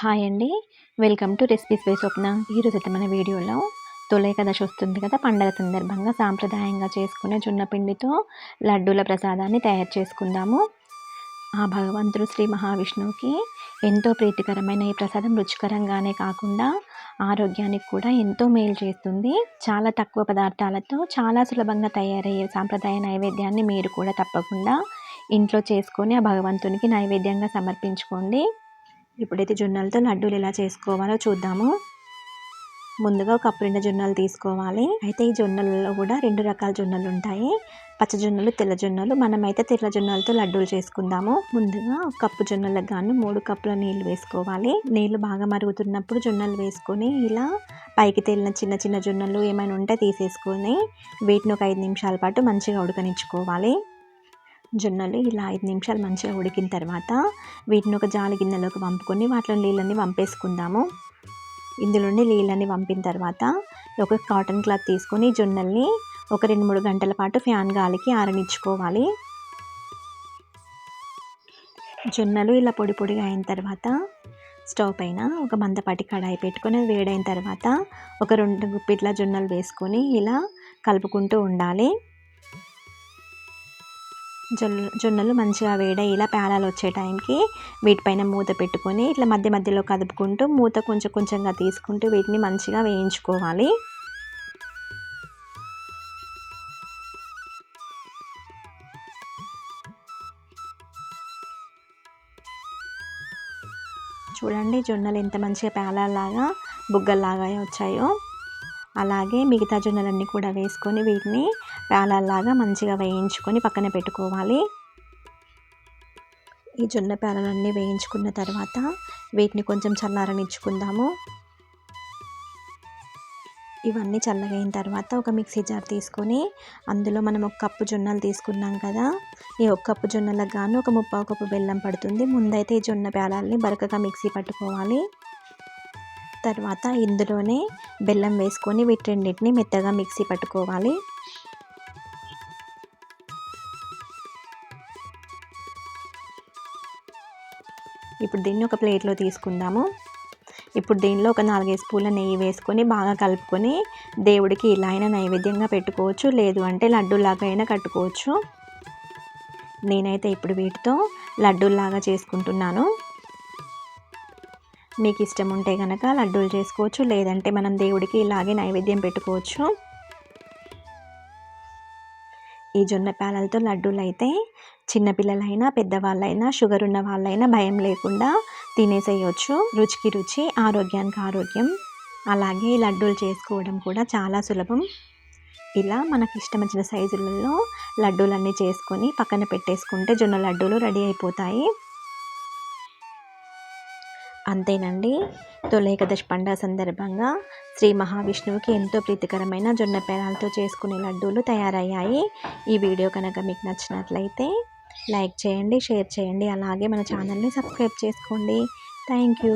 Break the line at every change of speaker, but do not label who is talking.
Hi అండి. Welcome to recipes by స్వప్న. ఈరోజైతే మన వీడియోలో తొలి ఏకాదశి వస్తుంది కదా, పండగ సందర్భంగా సాంప్రదాయంగా చేసుకునే జొన్న పిండితో లడ్డూల ప్రసాదాన్ని తయారు చేసుకుందాము. ఆ భగవంతుడు శ్రీ మహావిష్ణువుకి ఎంతో ప్రీతికరమైన ఈ ప్రసాదం రుచికరంగానే కాకుండా ఆరోగ్యానికి కూడా ఎంతో మేలు చేస్తుంది. చాలా తక్కువ పదార్థాలతో చాలా సులభంగా తయారయ్యే సాంప్రదాయ నైవేద్యాన్ని మీరు కూడా తప్పకుండా ఇంట్లో చేసుకొని ఆ భగవంతునికి నైవేద్యంగా సమర్పించుకోండి. ఇప్పుడైతే జొన్నలతో లడ్డూలు ఎలా చేసుకోవాలో చూద్దాము. ముందుగా ఒక కప్పు నిండా జొన్నలు తీసుకోవాలి. అయితే ఈ జొన్నలలో కూడా 2 రకాల జొన్నలు ఉంటాయి, పచ్చ జొన్నలు, తెల్ల జొన్నలు. మనమైతే తెల్ల జొన్నలతో లడ్డూలు చేసుకుందాము. ముందుగా ఒక కప్పు జొన్నలకు గాను 3 కప్పుల నీళ్ళు వేసుకోవాలి. నీళ్ళు బాగా మరుగుతున్నప్పుడు జొన్నలు వేసుకొని ఇలా పైకి తేలిన చిన్న చిన్న జొన్నలు ఏమైనా ఉంటే తీసేసుకొని వీటిని ఒక 5 నిమిషాల పాటు మంచిగా ఉడకనిచ్చుకోవాలి. జొన్నలు ఇలా 5 నిమిషాలు మంచిగా ఉడికిన తర్వాత వీటిని ఒక జాలి గిన్నెలోకి వంపుకొని వాటిలో నీళ్ళని వంపేసుకుందాము. ఇందులోని నీళ్ళని వంపిన తర్వాత ఒక కాటన్ క్లాత్ తీసుకొని జొన్నల్ని ఒక 2-3 గంటల పాటు ఫ్యాన్ గాలికి ఆరనిచ్చుకోవాలి. జొన్నలు ఇలా పొడి పొడిగా అయిన తర్వాత స్టవ్ పైన ఒక మందపాటి కడాయి పెట్టుకొని వేడైన తర్వాత ఒక 2 గుప్పిట్ల జొన్నలు వేసుకొని ఇలా కలుపుకుంటూ ఉండాలి. జొన్నలు మంచిగా వేడై ఇలా పేలాలు వచ్చే టైంకి వీటిపైన మూత పెట్టుకొని ఇట్లా మధ్య మధ్యలో కదుపుకుంటూ మూత కొంచెం కొంచెంగా తీసుకుంటూ వీటిని మంచిగా వేయించుకోవాలి. చూడండి, జొన్నలు ఎంత మంచిగా పేలాలాగా బుగ్గల్లాగా వచ్చాయో. అలాగే మిగతా జొన్నలన్నీ కూడా వేసుకొని వీటిని పేలాల్లాగా మంచిగా వేయించుకొని పక్కన పెట్టుకోవాలి. ఈ జొన్న పేలాలన్నీ వేయించుకున్న తర్వాత వీటిని కొంచెం చల్లారనిచ్చుకుందాము. ఇవన్నీ చల్లగైన తర్వాత ఒక మిక్సీ జార్ తీసుకొని అందులో మనం 1 కప్పు జొన్నలు తీసుకున్నాం కదా, ఈ 1 కప్పు జొన్నలకు గాను ఒక 3/4 కప్పు బెల్లం పడుతుంది. ముందైతే ఈ జొన్న పేలాలని బరకగా మిక్సీ పట్టుకోవాలి. తర్వాత ఇందులోనే బెల్లం వేసుకొని వీటి రెండింటిని మెత్తగా మిక్సీ పట్టుకోవాలి. ఇప్పుడు దీన్ని ఒక ప్లేట్లో తీసుకుందాము. ఇప్పుడు దీనిలో ఒక 4-5 స్పూన్ల నెయ్యి వేసుకొని బాగా కలుపుకొని దేవుడికి ఇలా అయినా నైవేద్యంగా పెట్టుకోవచ్చు, లేదు అంటే లడ్డూలాగా అయినా కట్టుకోవచ్చు. నేనైతే ఇప్పుడు వీటితో లడ్డూలాగా చేసుకుంటున్నాను. మీకు ఇష్టం ఉంటే కనుక లడ్డూలు చేసుకోవచ్చు, లేదంటే మనం దేవుడికి ఇలాగే నైవేద్యం పెట్టుకోవచ్చు. ఈ జొన్న పేలాలతో లడ్డూలు అయితే చిన్నపిల్లలైనా పెద్దవాళ్ళైనా షుగర్ ఉన్న వాళ్ళైనా భయం లేకుండా తినేసేయచ్చు. రుచికి రుచి, ఆరోగ్యానికి ఆరోగ్యం. అలాగే ఈ లడ్డూలు చేసుకోవడం కూడా చాలా సులభం. ఇలా మనకి ఇష్టం వచ్చిన సైజులలో లడ్డూలన్నీ చేసుకొని పక్కన పెట్టేసుకుంటే జొన్న లడ్డూలు రెడీ అయిపోతాయి. అంతేనండి, తొలి ఏకాదశి పండుగ సందర్భంగా శ్రీ మహావిష్ణువుకి ఎంతో ప్రీతికరమైన జొన్న పేలాలతో చేసుకునే లడ్డూలు తయారయ్యాయి. ఈ వీడియో కనుక మీకు నచ్చినట్లయితే లైక్ చేయండి, షేర్ చేయండి, అలాగే మన ఛానల్ని సబ్స్క్రైబ్ చేసుకోండి. Thank you.